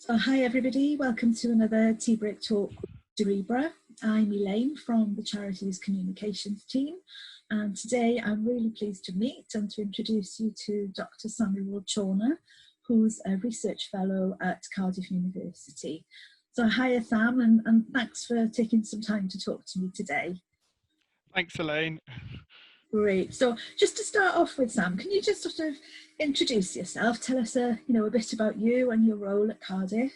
So hi everybody, welcome to another Tea Break Talk with Cerebra. I'm Elaine from the Charities Communications team, and today I'm really pleased to meet and to introduce you to Dr. Sam Chawner, who's a research fellow at Cardiff University. So hi Sam, and thanks for taking some time to talk to me today. Thanks, Elaine. Great. So just to start off with, Sam, can you just sort of introduce yourself? Tell us a bit about you and your role at Cardiff.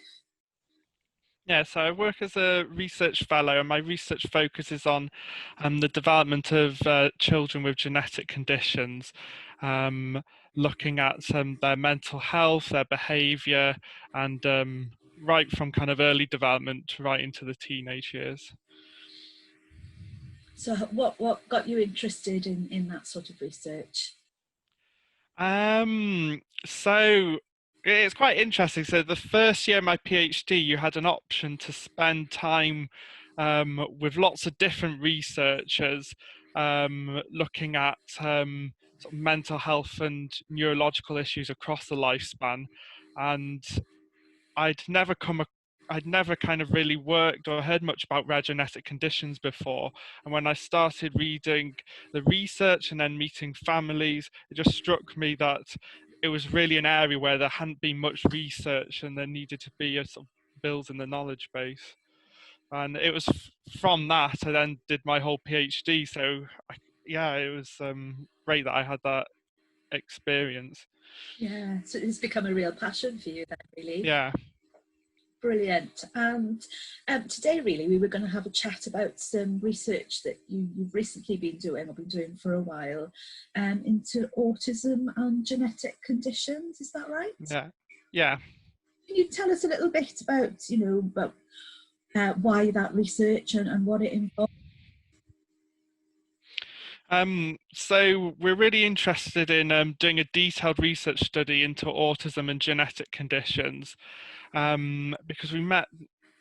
Yeah, so I work as a research fellow, and my research focuses on the development of children with genetic conditions, looking at their mental health, their behaviour, and right from kind of early development right into the teenage years. So what got you interested in that sort of research? So it's quite interesting. So the first year of my PhD, you had an option to spend time with lots of different researchers looking at sort of mental health and neurological issues across the lifespan. And I'd never I'd never kind of really worked or heard much about rare genetic conditions before. And when I started reading the research and then meeting families, it just struck me that it was really an area where there hadn't been much research and there needed to be a sort of build in the knowledge base. And it was from that I then did my whole PhD. So yeah, it was great that I had that experience. Yeah, so it's become a real passion for you then, really. Yeah. Brilliant. And today, really, we were going to have a chat about some research that you've recently been doing, or been doing for a while, into autism and genetic conditions. Is that right? Yeah. Yeah. Can you tell us a little bit about, why that research and what it involves? So we're really interested in doing a detailed research study into autism and genetic conditions, because we met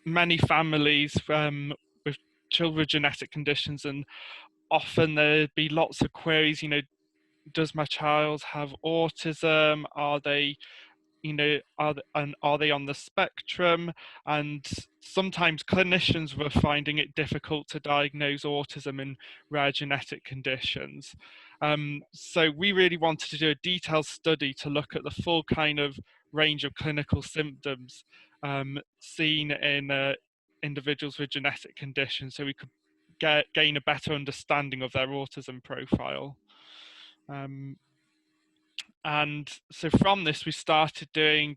many families with children with genetic conditions, and often there'd be lots of queries. Does my child have autism? Are they are they on the spectrum? And sometimes clinicians were finding it difficult to diagnose autism in rare genetic conditions. So we really wanted to do a detailed study to look at the full kind of range of clinical symptoms seen in individuals with genetic conditions, so we could gain a better understanding of their autism profile. And so from this, we started doing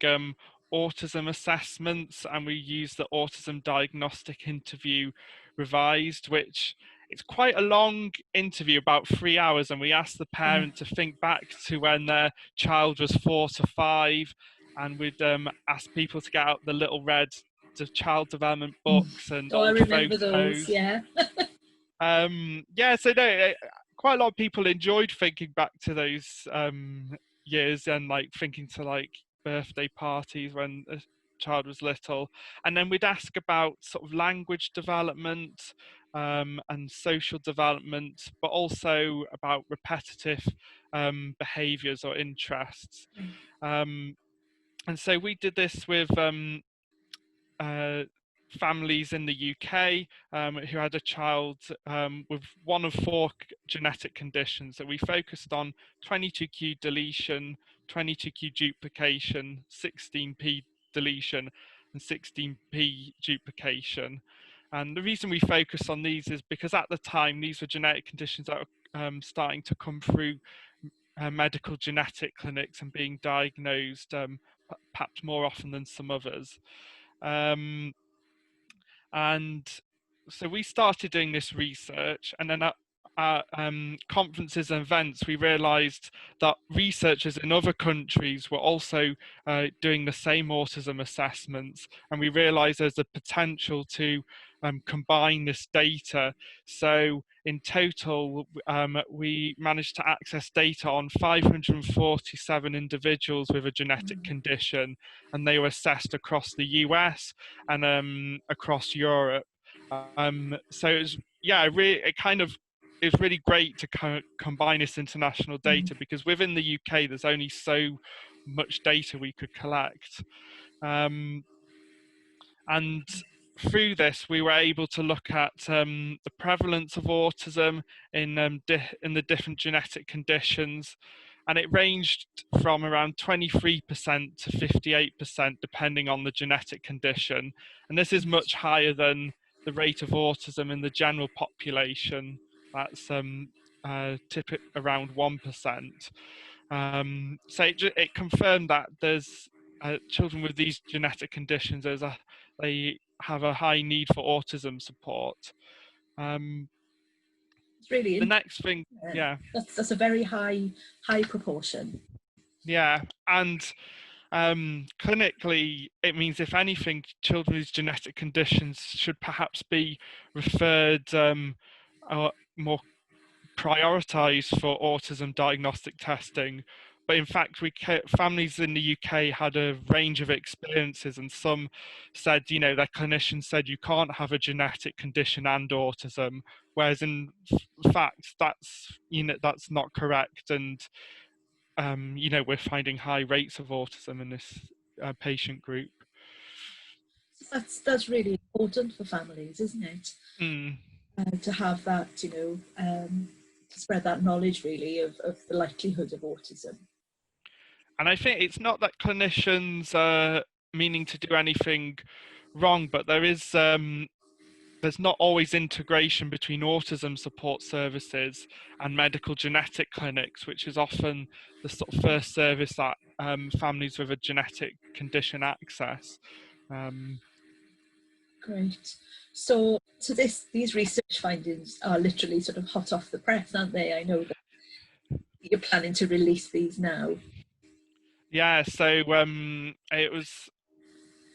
autism assessments, and we used the Autism Diagnostic Interview Revised, which it's quite a long interview, about 3 hours, and we asked the parent to think back to when their child was 4 to 5, and we'd ask people to get out the little red child development books and I old remember photos. those, yeah. Yeah, so no, quite a lot of people enjoyed thinking back to those years, and like thinking to like birthday parties when a child was little. And then we'd ask about sort of language development and social development, but also about repetitive behaviors or interests. And so we did this with families in the UK who had a child with one of 4 genetic conditions. So we focused on 22q deletion, 22q duplication, 16p deletion, and 16p duplication. And the reason we focus on these is because at the time these were genetic conditions that were starting to come through medical genetic clinics and being diagnosed perhaps more often than some others. And so we started doing this research, and then at conferences and events, we realized that researchers in other countries were also doing the same autism assessments, and we realized there's a potential to combine this data. So in total, we managed to access data on 547 individuals with a genetic condition, and they were assessed across the US and across Europe. So it was really great to combine this international data, because within the UK there's only so much data we could collect. And through this, we were able to look at the prevalence of autism in the different genetic conditions, and it ranged from around 23% to 58%, depending on the genetic condition. And this is much higher than the rate of autism in the general population. That's typically around 1%. So it confirmed that there's children with these genetic conditions, they have a high need for autism support. It's really The next thing, yeah. That's a very high proportion. Yeah, and clinically, it means, if anything, children with genetic conditions should perhaps be referred more prioritized for autism diagnostic testing. But in fact, families in the UK had a range of experiences, and some said, their clinician said you can't have a genetic condition and autism, whereas in fact that's not correct. And we're finding high rates of autism in this patient group. That's really important for families, isn't it? Mm. To have that, to spread that knowledge really of the likelihood of autism. And I think it's not that clinicians are meaning to do anything wrong, but there's not always integration between autism support services and medical genetic clinics, which is often the sort of first service that families with a genetic condition access. Great. So these research findings are literally sort of hot off the press, aren't they? I know that you're planning to release these now. Yeah, so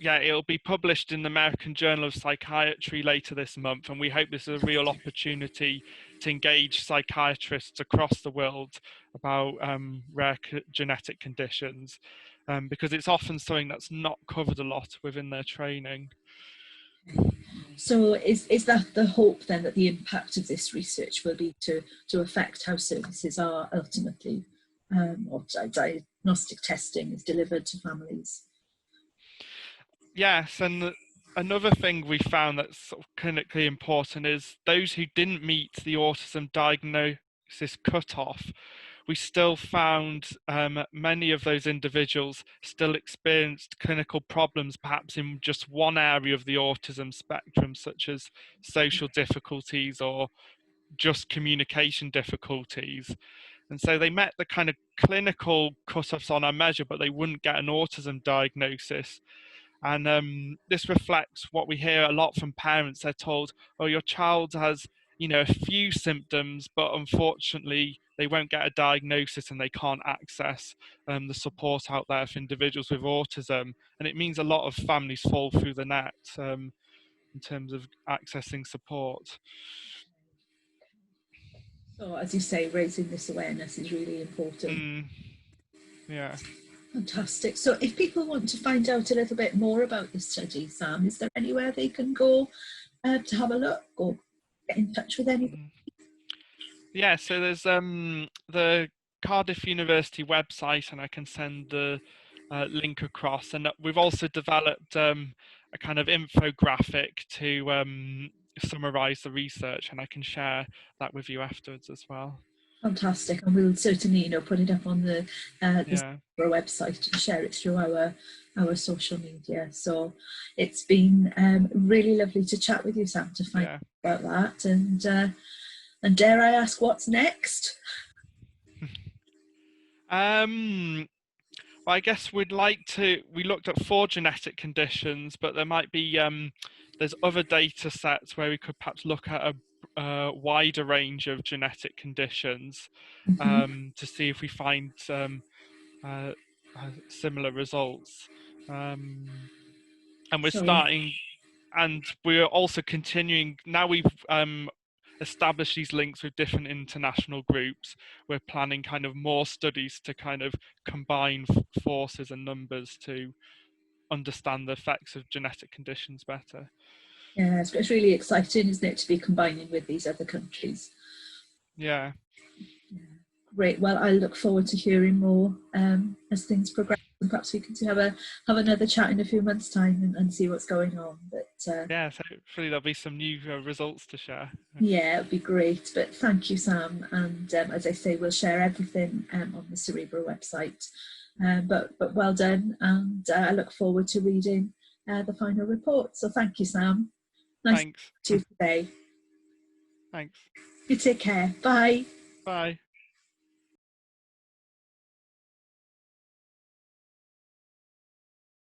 it'll be published in the American Journal of Psychiatry later this month, and we hope this is a real opportunity to engage psychiatrists across the world about rare genetic conditions, because it's often something that's not covered a lot within their training. So is that the hope then, that the impact of this research will be to affect how services are ultimately, or diagnostic testing is delivered to families? Yes, and another thing we found that's sort of clinically important is those who didn't meet the autism diagnosis cutoff, we still found many of those individuals still experienced clinical problems, perhaps in just one area of the autism spectrum, such as social difficulties or just communication difficulties. And so they met the kind of clinical cutoffs on our measure, but they wouldn't get an autism diagnosis. And this reflects what we hear a lot from parents. They're told, oh, your child has, a few symptoms, but unfortunately they won't get a diagnosis and they can't access the support out there for individuals with autism. And it means a lot of families fall through the net in terms of accessing support. So, as you say, raising this awareness is really important. Yeah. Fantastic. So if people want to find out a little bit more about this study, Sam, is there anywhere they can go to have a look or get in touch with anybody? Yeah, so there's the Cardiff University website, and I can send the link across. And we've also developed a kind of infographic to summarize the research, and I can share that with you afterwards as well. Fantastic, and we'll certainly put it up on the website and share it through our social media. So it's been really lovely to chat with you, Sam, to find out about that. And dare I ask, what's next? Well, I guess we looked at 4 genetic conditions, but there might be there's other data sets where we could perhaps look at a wider range of genetic conditions to see if we find similar results. And we're also continuing. Now we've establish these links with different international groups. We're planning kind of more studies to kind of combine forces and numbers to understand the effects of genetic conditions better. Yeah, it's really exciting, isn't it, to be combining with these other countries. Yeah. Great. Well, I look forward to hearing more as things progress. and perhaps we can have another chat in a few months' time and see what's going on. But yes, hopefully there'll be some new results to share. Yeah, it'd be great. But thank you, Sam. And as I say, we'll share everything on the Cerebra website. But well done, and I look forward to reading the final report. So thank you, Sam. Nice Thanks. to meet you today. Thanks. You take care. Bye. Bye.